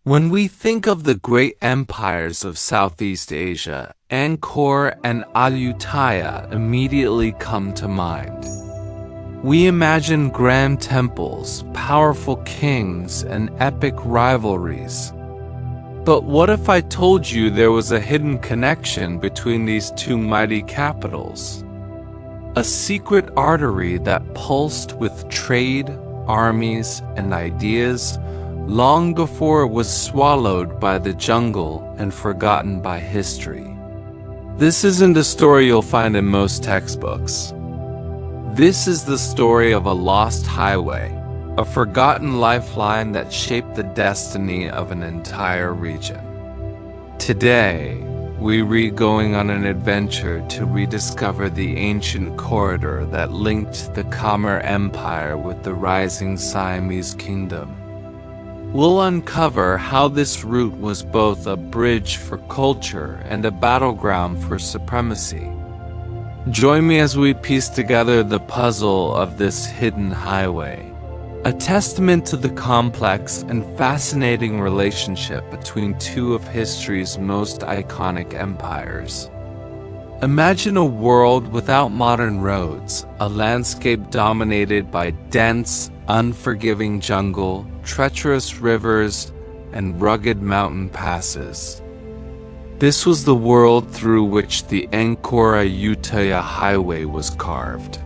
When we think of the great empires of Southeast Asia, Angkor and Ayutthaya immediately come to mind. We imagine grand temples, powerful kings, and epic rivalries. But what if I told you there was a hidden connection between these two mighty capitals? A secret artery that pulsed with trade, armies, and ideas long before it was swallowed by the jungle and forgotten by history. This isn't a story you'll find in most textbooks. This is the story of a lost highway, a forgotten lifeline that shaped the destiny of an entire region. Today, we're going on an adventure to rediscover the ancient corridor that linked the Khmer Empire with the rising Siamese kingdom. We'll uncover how this route was both a bridge for culture and a battleground for supremacy. Join me as we piece together the puzzle of this hidden highway, a testament to the complex and fascinating relationship between two of history's most iconic empires. Imagine a world without modern roads, a landscape dominated by dense, unforgiving jungle, treacherous rivers, and rugged mountain passes. This was the world through which the Angkor Ayutthaya highway was carved.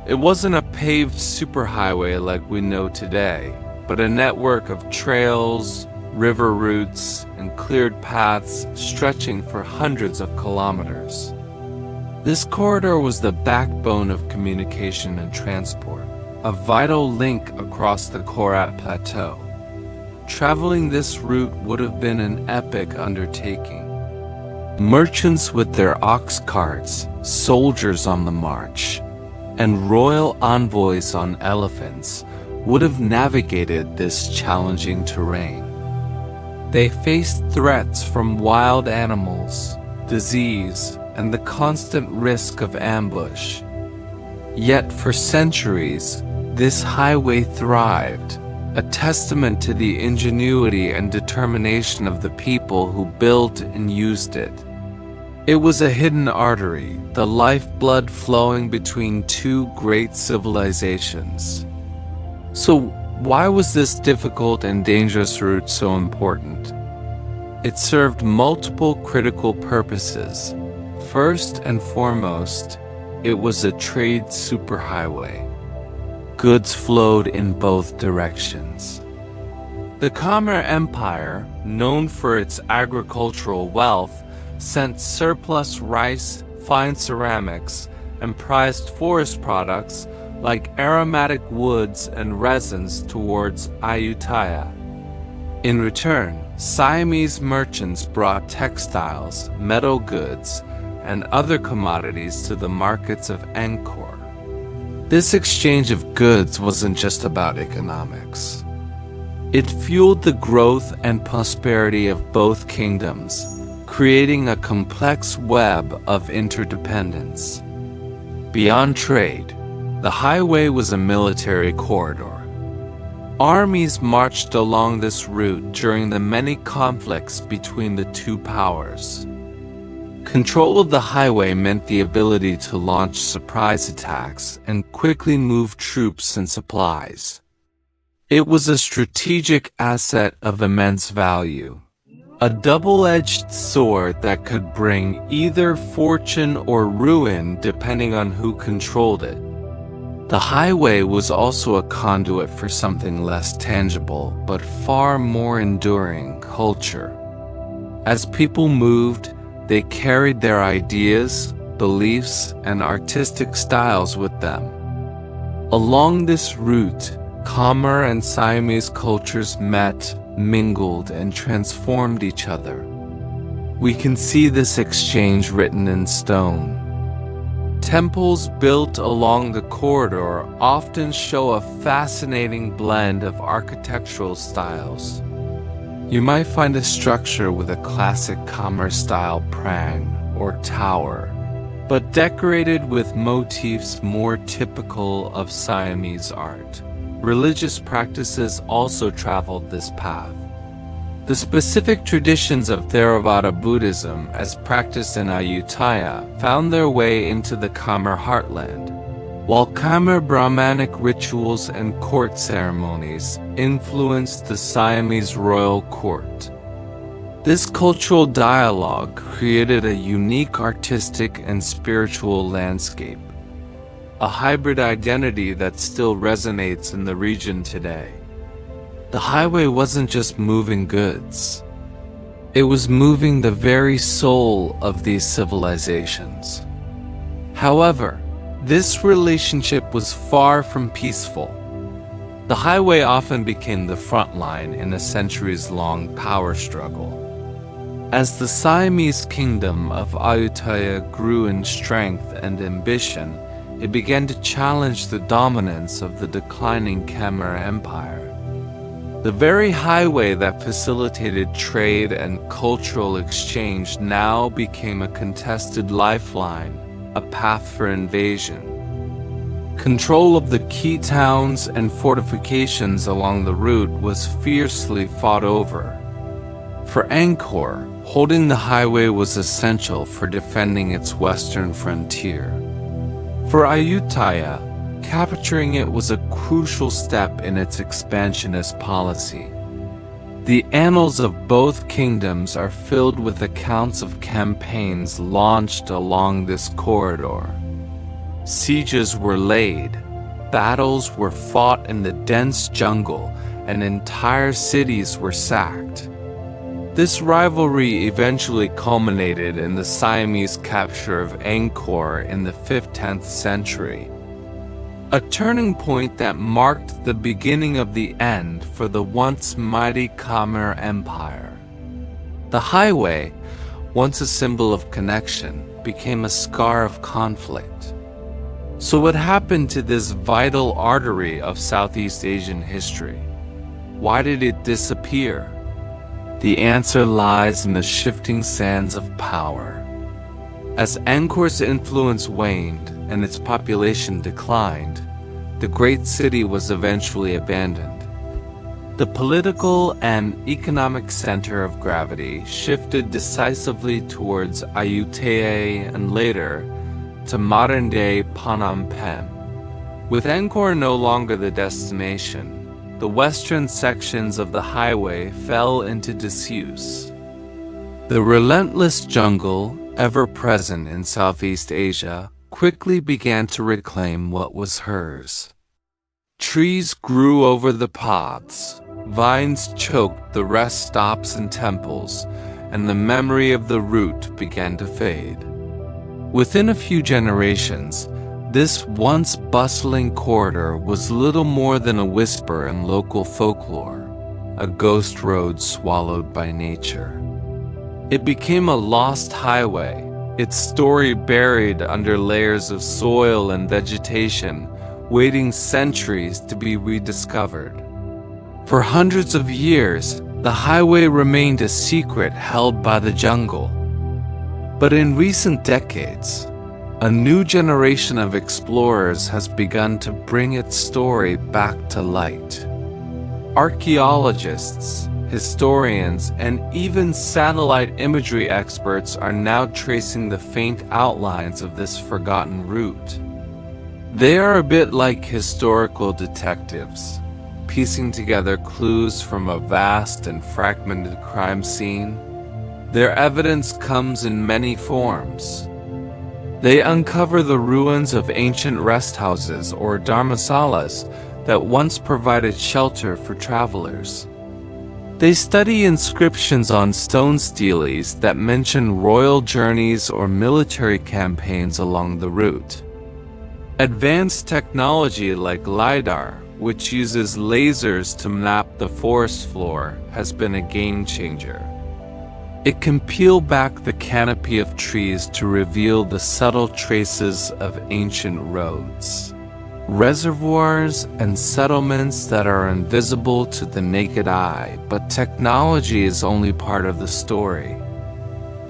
It wasn't a paved superhighway like we know today, but a network of trails, river routes, and cleared paths stretching for hundreds of kilometers. This corridor was the backbone of communication and transport, a vital link across the Khorat Plateau. Traveling this route would have been an epic undertaking. Merchants with their ox carts, soldiers on the march, and royal envoys on elephants would have navigated this challenging terrain. They faced threats from wild animals, disease, and the constant risk of ambush. Yet for centuries, this highway thrived, a testament to the ingenuity and determination of the people who built and used it. It was a hidden artery, the lifeblood flowing between two great civilizations. So why was this difficult and dangerous route so important? It served multiple critical purposes. First and foremost, it was a trade superhighway. Goods flowed in both directions. The Khmer Empire, known for its agricultural wealth, sent surplus rice, fine ceramics, and prized forest products like aromatic woods and resins towards Ayutthaya. In return, Siamese merchants brought textiles, metal goods, and other commodities to the markets of Angkor. This exchange of goods wasn't just about economics. It fueled the growth and prosperity of both kingdoms, creating a complex web of interdependence. Beyond trade, the highway was a military corridor. Armies marched along this route during the many conflicts between the two powers. Control of the highway meant the ability to launch surprise attacks and quickly move troops and supplies. It was a strategic asset of immense value, a double-edged sword that could bring either fortune or ruin depending on who controlled it. The highway was also a conduit for something less tangible but far more enduring: culture. As people moved, they carried their ideas, beliefs, and artistic styles with them. Along this route, Khmer and Siamese cultures met, mingled, and transformed each other. We can see this exchange written in stone. Temples built along the corridor often show a fascinating blend of architectural styles. You might find a structure with a classic Khmer-style prang or tower, but decorated with motifs more typical of Siamese art. Religious practices also traveled this path. The specific traditions of Theravada Buddhism, as practiced in Ayutthaya, found their way into the Khmer heartland, while Khmer Brahmanic rituals and court ceremonies influenced the Siamese royal court. This cultural dialogue created a unique artistic and spiritual landscape, a hybrid identity that still resonates in the region today. The highway wasn't just moving goods. It was moving the very soul of these civilizations. However, this relationship was far from peaceful. The highway often became the front line in a centuries-long power struggle. As the Siamese kingdom of Ayutthaya grew in strength and ambition, it began to challenge the dominance of the declining Khmer Empire. The very highway that facilitated trade and cultural exchange now became a contested lifeline, a path for invasion. Control of the key towns and fortifications along the route was fiercely fought over. For Angkor, holding the highway was essential for defending its western frontier. For Ayutthaya, capturing it was a crucial step in its expansionist policy. The annals of both kingdoms are filled with accounts of campaigns launched along this corridor. Sieges were laid, battles were fought in the dense jungle, and entire cities were sacked. This rivalry eventually culminated in the Siamese capture of Angkor in the 5th–10th century, a turning point that marked the beginning of the end for the once mighty Khmer Empire. The highway, once a symbol of connection, became a scar of conflict. So what happened to this vital artery of Southeast Asian history? Why did it disappear? The answer lies in the shifting sands of power. As Angkor's influence waned and its population declined, the great city was eventually abandoned. The political and economic center of gravity shifted decisively towards Ayutthaya and later to modern-day Phnom Penh. With Angkor no longer the destination, the western sections of the highway fell into disuse. The relentless jungle, ever present in Southeast Asia, quickly began to reclaim what was hers. Trees grew over the paths, vines choked the rest stops and temples, and the memory of the route began to fade. Within a few generations, this once bustling corridor was little more than a whisper in local folklore, a ghost road swallowed by nature. It became a lost highway, its story buried under layers of soil and vegetation, waiting centuries to be rediscovered. For hundreds of years, the highway remained a secret held by the jungle. But in recent decades, a new generation of explorers has begun to bring its story back to light. Archaeologists, historians, and even satellite imagery experts are now tracing the faint outlines of this forgotten route. They are a bit like historical detectives, piecing together clues from a vast and fragmented crime scene. Their evidence comes in many forms. They uncover the ruins of ancient rest houses or dharmasalas that once provided shelter for travelers. They study inscriptions on stone steles that mention royal journeys or military campaigns along the route. Advanced technology like LiDAR, which uses lasers to map the forest floor, has been a game-changer. It can peel back the canopy of trees to reveal the subtle traces of ancient roads, reservoirs, and settlements that are invisible to the naked eye, but technology is only part of the story.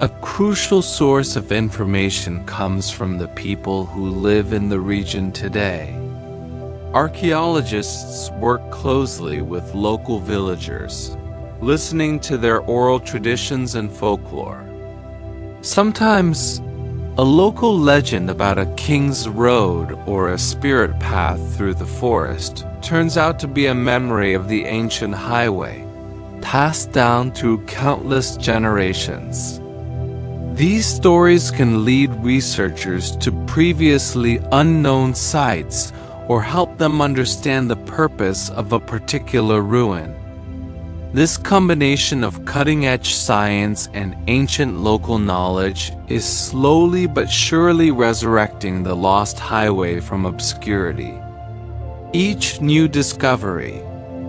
A crucial source of information comes from the people who live in the region today. Archaeologists work closely with local villagers, listening to their oral traditions and folklore. Sometimes, a local legend about a king's road or a spirit path through the forest turns out to be a memory of the ancient highway, passed down through countless generations. These stories can lead researchers to previously unknown sites or help them understand the purpose of a particular ruin. This combination of cutting-edge science and ancient local knowledge is slowly but surely resurrecting the lost highway from obscurity. Each new discovery,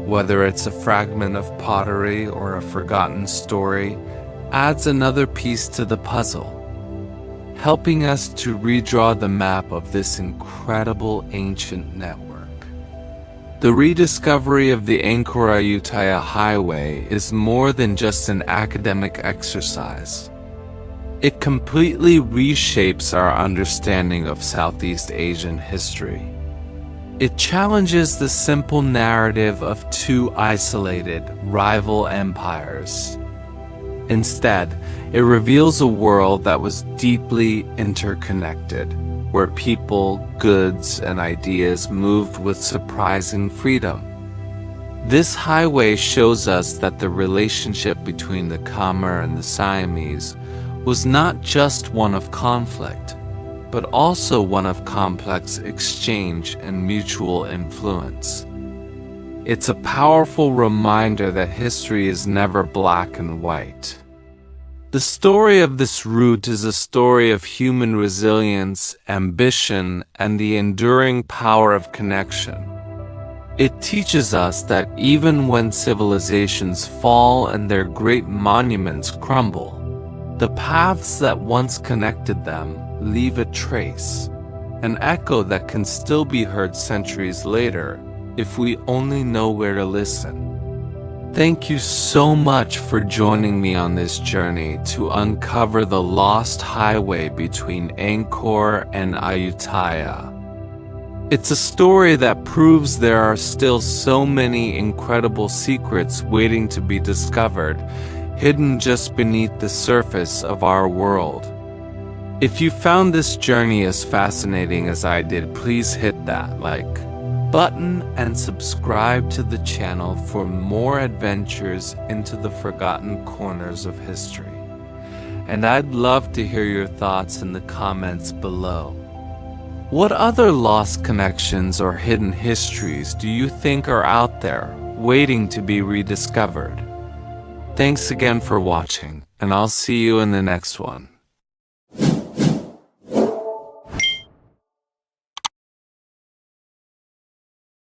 whether it's a fragment of pottery or a forgotten story, adds another piece to the puzzle, helping us to redraw the map of this incredible ancient network. The rediscovery of the Angkor Ayutthaya Highway is more than just an academic exercise. It completely reshapes our understanding of Southeast Asian history. It challenges the simple narrative of two isolated, rival empires. Instead, it reveals a world that was deeply interconnected, where people, goods, and ideas moved with surprising freedom. This highway shows us that the relationship between the Khmer and the Siamese was not just one of conflict, but also one of complex exchange and mutual influence. It's a powerful reminder that history is never black and white. The story of this route is a story of human resilience, ambition, and the enduring power of connection. It teaches us that even when civilizations fall and their great monuments crumble, the paths that once connected them leave a trace, an echo that can still be heard centuries later if we only know where to listen. Thank you so much for joining me on this journey to uncover the lost highway between Angkor and Ayutthaya. It's a story that proves there are still so many incredible secrets waiting to be discovered, hidden just beneath the surface of our world. If you found this journey as fascinating as I did, please hit that like button and subscribe to the channel for more adventures into the forgotten corners of history. And I'd love to hear your thoughts in the comments below. What other lost connections or hidden histories do you think are out there, waiting to be rediscovered? Thanks again for watching, and I'll see you in the next one.